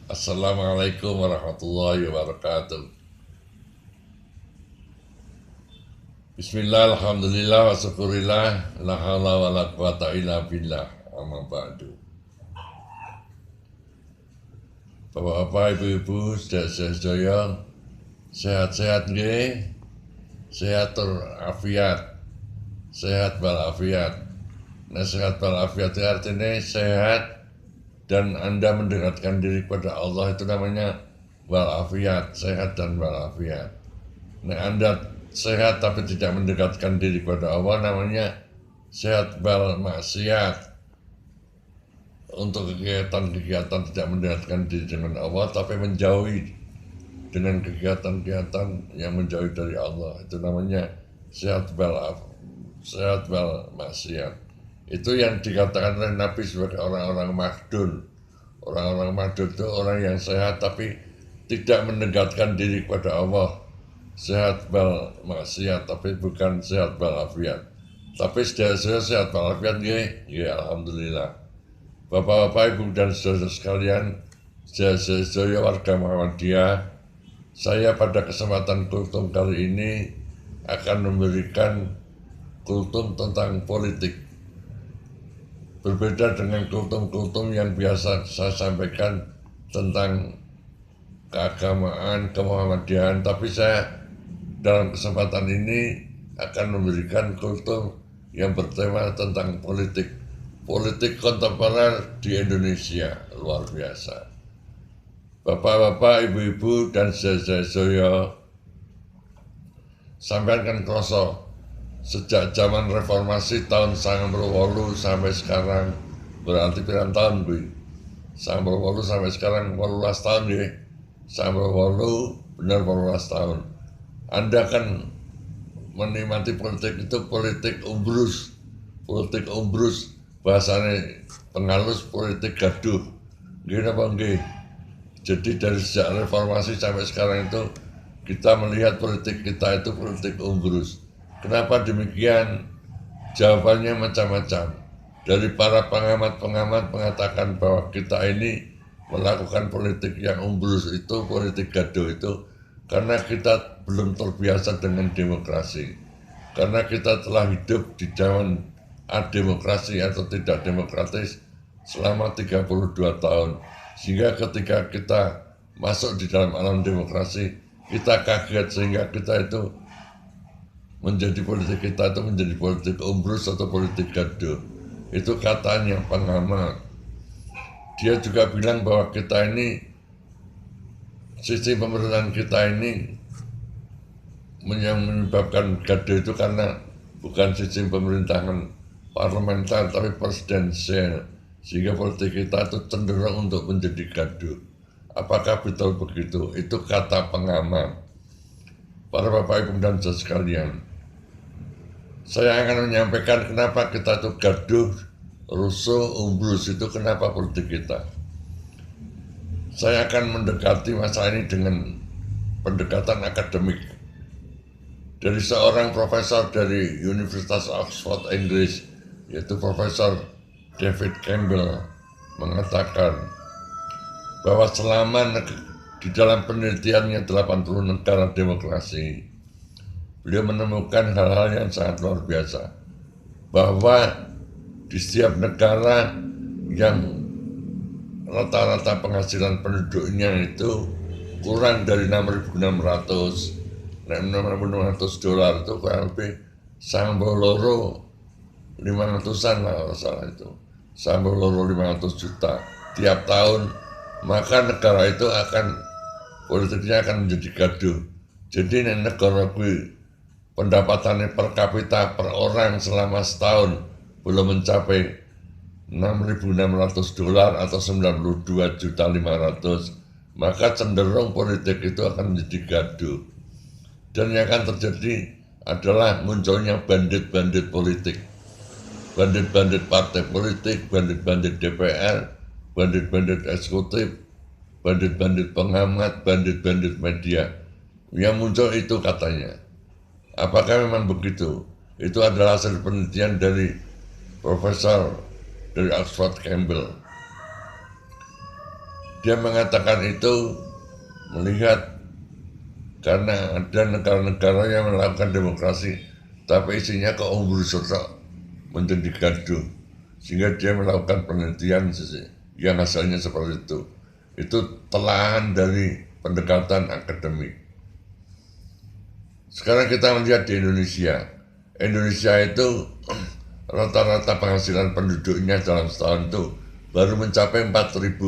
Assalamualaikum warahmatullahi wabarakatuh. Bismillah, alhamdulillah, wa syukurillah, la haula wa la quwata illa billah, amma ba'du. Bapak-bapak, ibu-ibu, sedaya sehat-sehat nggih, sehat walafiat, sehat walafiat. Nah, sehat walafiat itu artinya sehat dan Anda mendekatkan diri kepada Allah, itu namanya walafiat, sehat dan walafiat. Nah, Anda sehat tapi tidak mendekatkan diri kepada Allah, namanya sehat wal maksiat. Untuk kegiatan-kegiatan tidak mendekatkan diri dengan Allah tapi menjauhi dengan kegiatan-kegiatan yang menjauhi dari Allah, itu namanya sehat wal maksiat. Itu yang dikatakan oleh Nabi sebagai orang-orang makdul. Orang-orang makdul itu orang yang sehat tapi tidak mendekatkan diri kepada Allah. Sehat wal maksiat tapi bukan sehat walafiat. Tapi saya sehat walafiat nggih, alhamdulillah. Bapak-bapak, ibu dan saudara sekalian, saya warga Muhammadiyah, saya pada kesempatan kultum kali ini akan memberikan kultum tentang politik. Berbeda dengan kultum-kultum yang biasa saya sampaikan tentang keagamaan, kemuhammadiyahan, tapi saya dalam kesempatan ini akan memberikan kultum yang bertema tentang politik kontemporer di Indonesia, luar biasa. Bapak-bapak, ibu-ibu, dan saya sampai kan kroso sejak zaman reformasi tahun 1998 sampai sekarang, berarti pirang tahun Bu? 1998 sampai sekarang 18 tahun ya. 1998 benar 18 tahun. Anda kan menikmati politik itu politik umbrus, bahasanya pengalus politik gaduh. Gini apa enggak? Jadi dari sejak reformasi sampai sekarang itu kita melihat politik kita itu politik umbrus. Kenapa demikian? Jawabannya macam-macam. Dari para pengamat-pengamat mengatakan bahwa kita ini melakukan politik yang umbrus itu, politik gaduh itu, karena kita belum terbiasa dengan demokrasi. Karena kita telah hidup di zaman demokrasi atau tidak demokratis selama 32 tahun, sehingga ketika kita masuk di dalam alam demokrasi kita kaget, sehingga kita itu menjadi politik kita itu menjadi politik umbrus atau politik gaduh. Itu katanya pengamat. Dia juga bilang bahwa kita ini, sistem pemerintahan kita ini yang menyebabkan gaduh itu karena bukan sistem pemerintahan parlementer tapi presidensial, sehingga politik kita itu cenderung untuk menjadi gaduh. Apakah betul begitu? Itu kata pengamat. Para bapak ibu dan saudara sekalian, saya akan menyampaikan kenapa kita itu gaduh, rusuh, umbrus, itu kenapa politik kita. Saya akan mendekati masalah ini dengan pendekatan akademik dari seorang profesor dari Universitas Oxford, Inggris, yaitu Profesor David Campbell, mengatakan bahwa selama di dalam penelitiannya 80 negara demokrasi, beliau menemukan hal-hal yang sangat luar biasa, bahwa di setiap negara yang rata-rata penghasilan penduduknya itu kurang dari 6.600 $600 itu kurang lebih sampai loro 500-an lah kalau salah, itu sampai loro 500 juta tiap tahun, maka negara itu akan politiknya akan menjadi gaduh. Jadi negara gue pendapatannya per kapita per orang selama setahun belum mencapai $6.600 atau 92.500.000, maka cenderung politik itu akan menjadi gaduh. Dan yang akan terjadi adalah munculnya bandit-bandit politik, bandit-bandit partai politik, bandit-bandit DPR, bandit-bandit eksekutif, bandit-bandit pengamat, bandit-bandit media. Yang muncul itu katanya. Apakah memang begitu? Itu adalah hasil penelitian dari Profesor dari Oxford Campbell. Dia mengatakan itu melihat karena ada negara-negara yang melakukan demokrasi tapi isinya keumbursut menjadi gaduh, sehingga dia melakukan penelitian yang hasilnya seperti itu telahan dari pendekatan akademik. Sekarang kita melihat di Indonesia itu rata-rata penghasilan penduduknya dalam setahun itu baru mencapai 4.000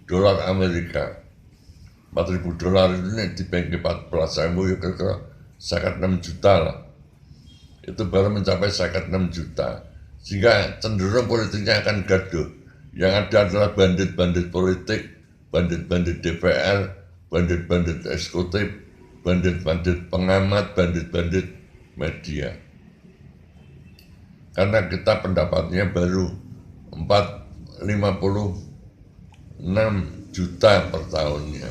dolar Amerika. 4.000 dolar ini dibagi 14.000 ya kira-kira 56 juta lah. Itu baru mencapai 56 juta. Sehingga cenderung politiknya akan gaduh. Yang ada adalah bandit-bandit politik, bandit-bandit DPR, bandit-bandit eksekutif, bandit-bandit pengamat, bandit-bandit media. Karena kita pendapatnya baru 56 juta per tahunnya.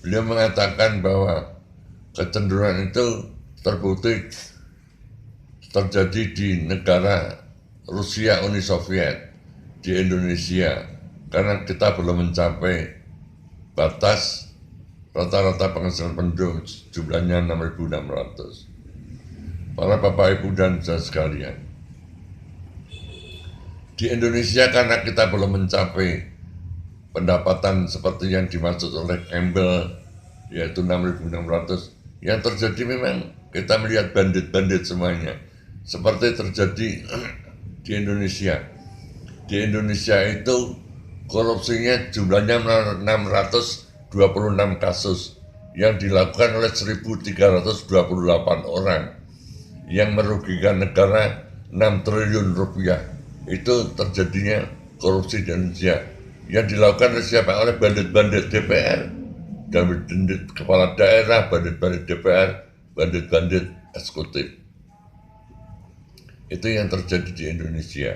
Beliau mengatakan bahwa kecenderungan itu terbukti terjadi di negara Rusia Uni Soviet, di Indonesia, karena kita belum mencapai batas rata-rata penghasilan penduduk jumlahnya 6.600. Para Bapak Ibu dan saudara sekalian, di Indonesia karena kita belum mencapai pendapatan seperti yang dimaksud oleh Campbell, yaitu 6.600, yang terjadi memang kita melihat bandit-bandit semuanya, seperti terjadi di Indonesia. Di Indonesia itu korupsinya jumlahnya 626 kasus yang dilakukan oleh 1.328 orang yang merugikan negara 6 triliun rupiah. Itu terjadinya korupsi di Indonesia yang dilakukan oleh siapa? Oleh bandit-bandit DPR, bandit kepala daerah, bandit-bandit DPR, bandit-bandit eksekutif. Itu yang terjadi di Indonesia.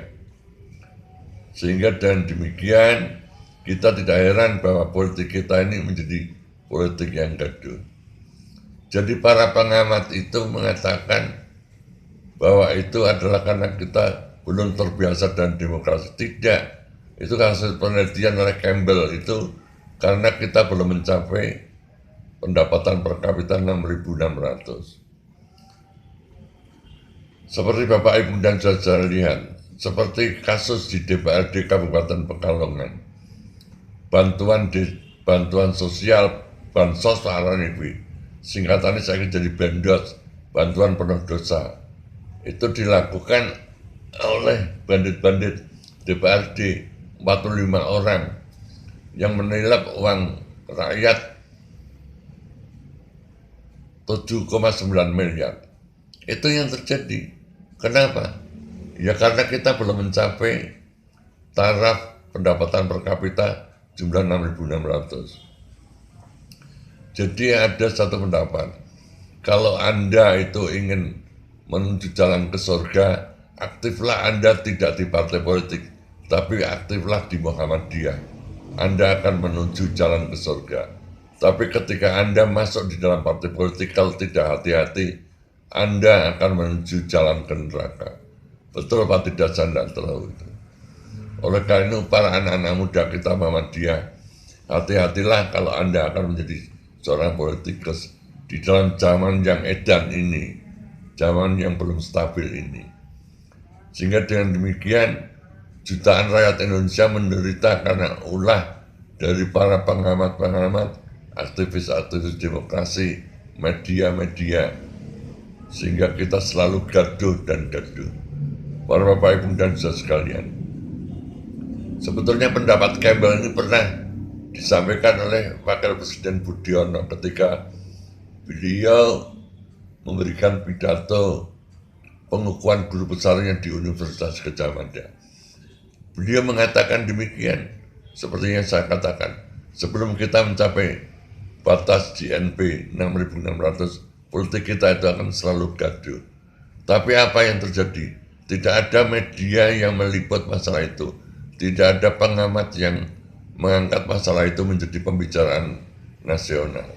Sehingga dengan demikian kita tidak heran bahwa politik kita ini menjadi politik yang gaduh. Jadi para pengamat itu mengatakan bahwa itu adalah karena kita belum terbiasa dengan demokrasi. Tidak, itu hasil penelitian oleh Campbell itu karena kita belum mencapai pendapatan per kapita 6.600. Seperti Bapak Ibu dan saudara lihat, seperti kasus di DPRD Kabupaten Pekalongan, bantuan sosial, bansos Paranibi, singkatannya saya jadi bandos, bantuan penuh dosa, itu dilakukan oleh bandit-bandit DPRD 45 orang yang menilap uang rakyat 7,9 miliar. Itu yang terjadi. Kenapa? Ya karena kita belum mencapai taraf pendapatan per kapita jumlah 6.600. Jadi ada satu pendapat, kalau Anda itu ingin menuju jalan ke surga, aktiflah Anda tidak di partai politik, tapi aktiflah di Muhammadiyah. Anda akan menuju jalan ke surga. Tapi ketika Anda masuk di dalam partai politik, kalau tidak hati-hati, Anda akan menuju jalan ke neraka. Betul Pak, tidak canda terlalu itu. Oleh karena itu, para anak-anak muda kita Muhammadiyah, hati-hatilah kalau Anda akan menjadi seorang politikus di dalam zaman yang edan ini, zaman yang belum stabil ini. Sehingga dengan demikian, jutaan rakyat Indonesia menderita karena ulah dari para pengamat-pengamat, aktivis-aktivis demokrasi, media-media, sehingga kita selalu gaduh dan gaduh. Para Bapak Ibu dan saudara sekalian, sebetulnya pendapat Campbell ini pernah disampaikan oleh Wakil Presiden Budiono ketika beliau memberikan pidato pengukuhan guru besarnya di Universitas Gadjah Mada. Beliau mengatakan demikian, seperti yang saya katakan, sebelum kita mencapai batas GNP 6.600, politik kita itu akan selalu gaduh. Tapi apa yang terjadi? Tidak ada media yang meliput masalah itu. Tidak ada pengamat yang mengangkat masalah itu menjadi pembicaraan nasional.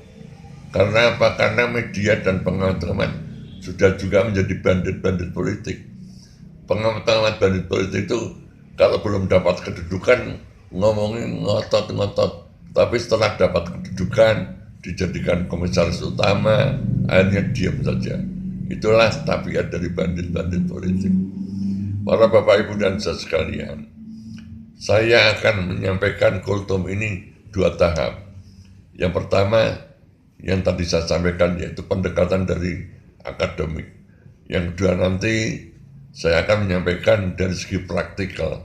Karena apa? Karena media dan pengamat sudah juga menjadi bandit-bandit politik. Pengamat bandit politik itu kalau belum dapat kedudukan ngomongin ngotot-ngotot, tapi setelah dapat kedudukan dijadikan komisaris utama, akhirnya diam saja. Itulah tabiat dari bandit-bandit politik. Para Bapak Ibu dan saudara sekalian, saya akan menyampaikan kultum ini 2 tahap. Yang pertama, yang tadi saya sampaikan, yaitu pendekatan dari akademik. Yang kedua nanti, saya akan menyampaikan dari segi praktikal.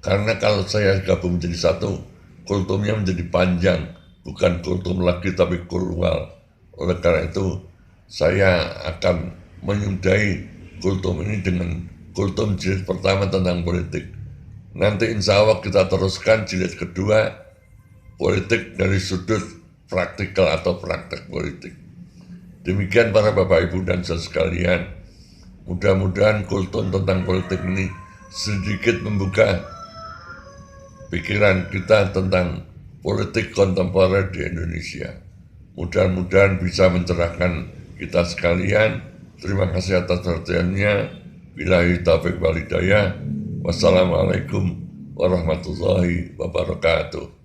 Karena kalau saya gabung menjadi satu, kultumnya menjadi panjang, bukan kultum lagi tapi kulwal. Oleh karena itu, saya akan menyudahi kultum ini dengan kultum jilid pertama tentang politik. Nanti insya Allah kita teruskan jilid kedua, politik dari sudut praktikal atau praktek politik. Demikian para Bapak Ibu dan saudara sekalian, mudah-mudahan kultum tentang politik ini sedikit membuka pikiran kita tentang politik kontemporer di Indonesia. Mudah-mudahan bisa mencerahkan kita sekalian. Terima kasih atas perhatiannya. Billahi taufiq wal hidayah. Wassalamualaikum warahmatullahi wabarakatuh.